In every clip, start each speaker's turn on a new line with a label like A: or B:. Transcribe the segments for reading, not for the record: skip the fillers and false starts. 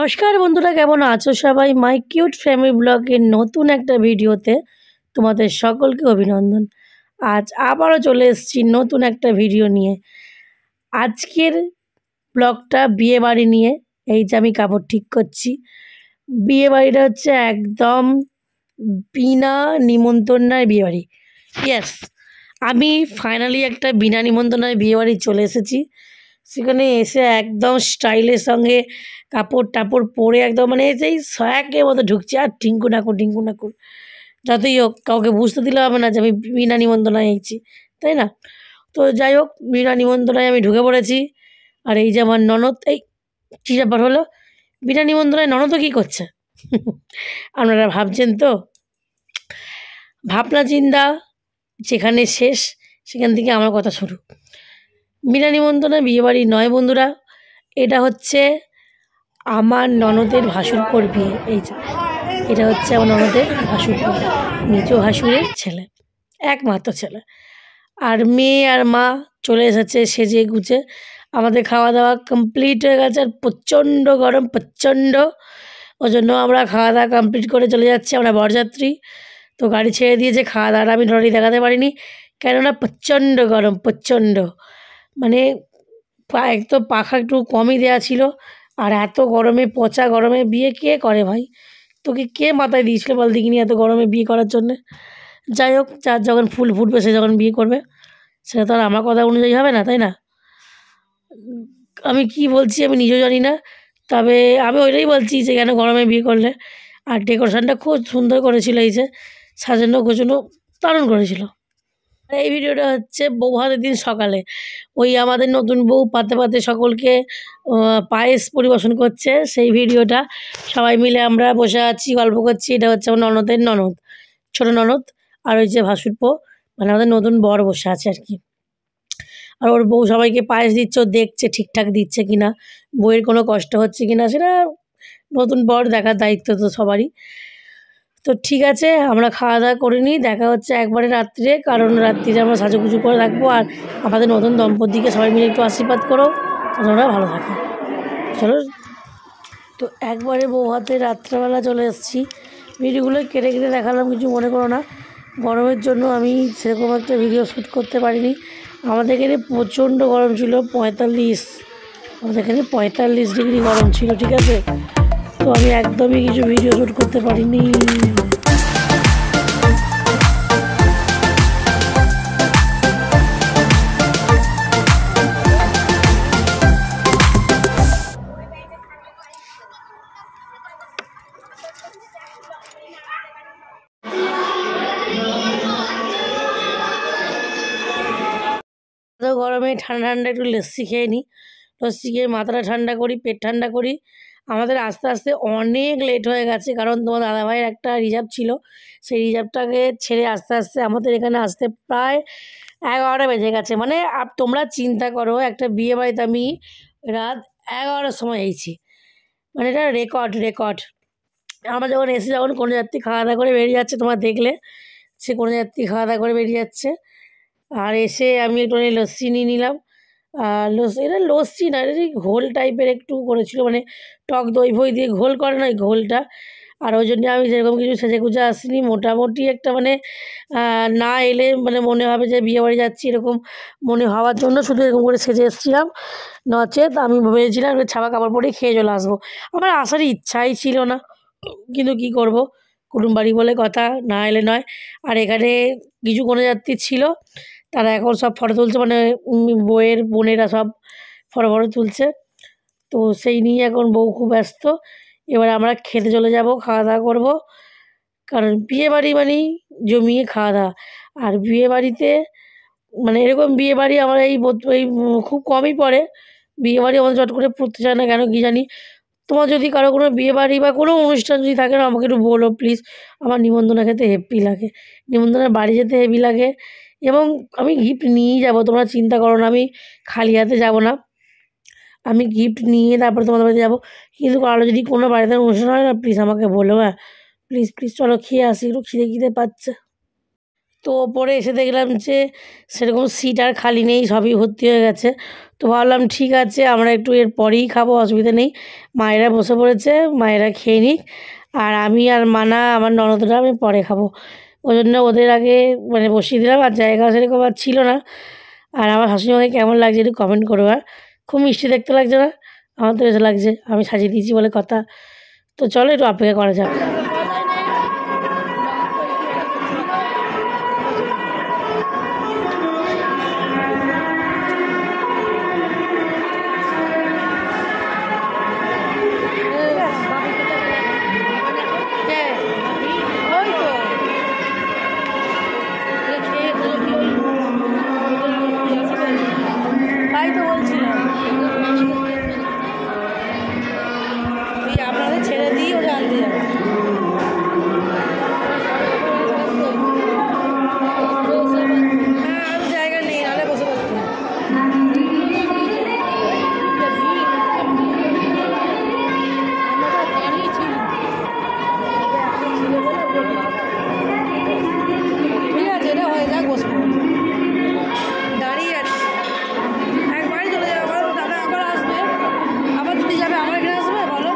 A: নমস্কার বন্ধুরা, কেমন আছো সবাই? মাই কিউট ফ্যামিলি ব্লগের নতুন একটা ভিডিওতে তোমাদের সকলকে অভিনন্দন। আজ আবারও চলে এসেছি নতুন একটা ভিডিও নিয়ে। আজকের ব্লগটা বিয়েবাড়ি নিয়ে। এই যে আমি কাপড় ঠিক করছি, বিয়েবাড়িটা হচ্ছে একদম বিনা নিমন্ত্রণের বিয়েবাড়ি। ইয়েস, আমি ফাইনালি একটা বিনা নিমন্ত্রণের বিয়েবাড়ি চলে এসেছি। সেখানে এসে একদম স্টাইলের সঙ্গে কাপড় টাপড় পরে একদম মানে সেই সয়াকের মতো ঢুকছি, আর টিঙ্কু নাকুর যতই হোক কাউকে বুঝতে দিলে হবে না যে আমি বিনা নিমন্ত্রণায় এসেছি, তাই না? তো যাই হোক, বিনা নিমন্ত্রণায় আমি ঢুকে পড়েছি। আর এই যে আমার ননদ, এই কী ব্যাপার হলো, বিনা নিমন্ত্রণায় ননদও কী করছে? আপনারা ভাবছেন তো? ভাবনা চিন্তা যেখানে শেষ সেখান থেকে আমার কথা শুরু। বিনা নিমন্ত্রণে বিয়েবাড়ি নয় বন্ধুরা, এটা হচ্ছে আমার ননদের ভাসুরপোর বিয়ে। এই যে এটা হচ্ছে আমার ননদের ভাসুরপোর, নিজ ভাসুরের ছেলে, একমাত্র ছেলে। আর মেয়ে আর মা চলে এসেছে সেজে গুছে। আমাদের খাওয়া দাওয়া কমপ্লিট হয়ে গেছে, আর প্রচণ্ড গরম, প্রচণ্ড। ওই জন্য আমরা খাওয়া দাওয়া কমপ্লিট করে চলে যাচ্ছি, আমরা বরযাত্রী। তো গাড়ি ছেড়ে দিয়েছে, খাওয়া দাওয়াটা আমি টোটালি দেখাতে পারিনি, কেননা প্রচণ্ড গরম, প্রচণ্ড। মানে এক তো পাখা একটু কমই দেওয়া ছিল, আর এত গরমে, পচা গরমে বিয়ে কে করে ভাই? তোকে কে মাথায় দিয়েছিল বল দেখিনি এত গরমে বিয়ে করার জন্যে? যাই হোক, যার যখন ফুল ফুটবে সে যখন বিয়ে করবে, সেটা তো আর আমার কথা অনুযায়ী হবে না, তাই না? আমি কি বলছি আমি নিজেও জানি না, তবে আমি ওইটাই বলছি যে কেন গরমে বিয়ে করলে। আর ডেকোরেশনটা খুব সুন্দর করেছিল, এই যে সাজানো গোছানো দারুণ করেছিল। এই ভিডিওটা হচ্ছে বৌভাতের দিন সকালে, ওই আমাদের নতুন বউ পাতে পাতে সকলকে পায়েস পরিবেশন করছে, সেই ভিডিওটা। সবাই মিলে আমরা বসে আছি, গল্প করছি। এটা হচ্ছে আমার ননদের ননদ, ছোটো ননদ। আর ওই যে ভাসুরপো, মানে আমাদের নতুন বর বসে আছে আর কি। আর ওর বউ সবাইকে পায়েস দিচ্ছে, ও দেখছে ঠিকঠাক দিচ্ছে কিনা, বউয়ের কোনো কষ্ট হচ্ছে কিনা, সেটা নতুন বর দেখার দায়িত্ব তো সবারই। তো ঠিক আছে, আমরা খাওয়া দাওয়া করে নিই, দেখা হচ্ছে একবারে রাত্রে, কারণ রাত্রিরে আমরা সাজুগুজু করে থাকবো। আর আমাদের নতুন দম্পতিকে সবাই মিলে একটু আশীর্বাদ করো, ওরা ভালো থাকে। চলো, তো একবারে বৌভাতে রাত্রেবেলা চলে এসেছি। ভিডিওগুলো কেটে কেটে দেখালাম, কিছু মনে করো না। গরমের জন্য আমি সেরকম একটা ভিডিও শ্যুট করতে পারিনি। আমাদের এখানে প্রচণ্ড গরম ছিল, 45, আমাদের এখানে 45 ডিগ্রি গরম ছিল, ঠিক আছে? তো আমি একদমই কিছু ভিডিও শ্যুট করতে পারিনি। তো গরমে ঠান্ডা ঠান্ডা একটু লস্যি খেয়ে নিই, লস্যি খেয়ে মাথাটা ঠান্ডা করি, পেট ঠান্ডা করি। আমাদের আস্তে আস্তে অনেক লেট হয়ে গেছে, কারণ তোমার দাদাভাইয়ের একটা রিজার্ভ ছিল, সেই রিজার্ভটাকে ছেড়ে আস্তে আস্তে আমাদের এখানে আসতে প্রায় 11টা বেজে গেছে। মানে তোমরা চিন্তা করো, একটা বিয়ে বাড়িতে আমি রাত 11টার সময় এসেছি, মানে এটা রেকর্ড। আমরা যখন এসে যখন কোনো যাত্রী খাওয়া দাওয়া করে বেরিয়ে যাচ্ছে, তোমরা দেখলে সে কোনো যাত্রী খাওয়া দাওয়া করে বেরিয়ে যাচ্ছে। আর এসে আমি একটু লস্যি নিয়ে নিলাম। আর এটা লস্যি না, এটা ঘোল টাইপের একটু করেছিল, মানে টক দই ফই দিয়ে ঘোল করে না, ওই ঘোলটা। আর ওই জন্য আমি সেরকম কিছু সেজে গুজে আসিনি, মোটামুটি একটা মানে না এলে মানে মনে হবে যে বিয়েবাড়ি যাচ্ছি, এরকম মনে হওয়ার জন্য শুধু এরকম করে সেজে এসেছিলাম। নচেত আমি ভেবেছিলাম একটু ছাপা কাপড় পরে খেয়ে চলে আসবো। আমার আসার ইচ্ছাই ছিল না, কিন্তু কী করব, কুটুম বাড়ি বলে কথা, না এলে নয়। আর এখানে কিছু কোনো যাত্রী ছিল, তারা এখন সব ফটো তুলছে, মানে বউয়ের বোনেরা সব ফটো তুলছে। তো সেই নিয়ে এখন বউ খুব ব্যস্ত। এবার আমরা খেতে চলে যাব, খাওয়া দাওয়া করবো, কারণ বিয়েবাড়ি মানেই জমিয়ে খাওয়া দাওয়া। আর বিয়েবাড়িতে মানে এরকম বিয়েবাড়ি আমার এই খুব কমই পড়ে। বিয়েবাড়ি আমাদের চট করে পড়তে চায় না, কেন কী জানি। তোমার যদি কারো কোনো বিয়েবাড়ি বা কোনো অনুষ্ঠান যদি থাকে না, আমাকে একটু বলো প্লিজ। আমার নিমন্ত্রণ খেতে হেব্বি লাগে, নিমন্ত্রণের বাড়ি যেতে হেভি লাগে, এবং আমি গিফট নিয়েই যাবো, তোমরা চিন্তা করো না, আমি খালি হাতে যাব না, আমি গিফট নিয়ে তারপরে তোমাদের বাড়িতে যাবো। কিন্তু কারো যদি কোনো বাড়িতে অনুষ্ঠান হয় না, প্লিজ আমাকে বলো, হ্যাঁ প্লিজ প্লিজ। চলো খেয়ে আসি, একটু খিদে পাচ্ছে। তো ওপরে এসে দেখলাম যে সেরকম সিট আর খালি নেই, সবই ভর্তি হয়ে গেছে। তো ভাবলাম ঠিক আছে আমরা একটু এর পরেই খাবো, অসুবিধা নেই। মায়েরা বসে পড়েছে, মায়েরা খেয়ে নিক, আর আমি আর মানা আমার ননদরা আমি পরে খাবো। ওই জন্য ওদের আগে মানে বসিয়ে দিলাম, আর জায়গা সেরকম আর ছিল না। আর আমার শাশুড়িমাকে কেমন লাগছে একটু কমেন্ট করো। আর খুব মিষ্টি দেখতে লাগছে না? আমার তো বেশ লাগছে, আমি সাজিয়ে দিয়েছি বলে কথা। তো চলো একটু অপেক্ষা করা যাক। তাই তো বলছিলাম আপনাদের ছেড়ে দিই ওটা আনতে যাবে। হ্যাঁ আর জায়গা নেই, নাহলে বসে পড়তে। ঠিক আছে, এটা হয়ে যাক, বসবো। দাঁড়িয়ে আছে, একবারই চলে যাবে, আবার দাদা আবার আসবে, আবার দিদি যাবে, আমার এখানে আসবে, বলো।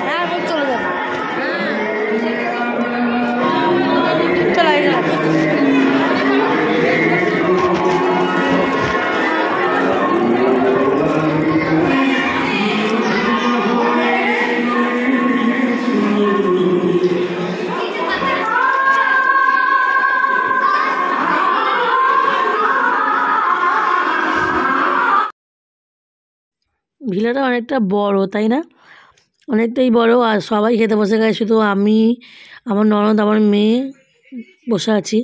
A: হ্যাঁ বল চলে যাবে, চলো এখানে। ভিলাটা অনেকটা বড়, তাই না? অনেকটাই বড়, আর সবাই খেতে বসে গেছে, শুধু আমি, আমার ননদ, আমার মেয়ে বসে আছি।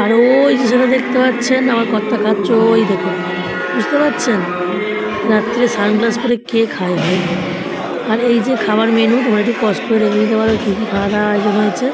A: আর ওই যে সেটা দেখতে পাচ্ছেন আমার কর্তা খাচ্ছে, ওই দেখুন, বুঝতে পারছেন? রাত্রে সানগ্লাস পরে কে খায় ভাই? আর এই যে খাবার মেনু, তোমরা একটু কষ্ট করে দেখে নিতে পারো কী কী খাওয়া দাওয়া আয়োজন হয়েছে।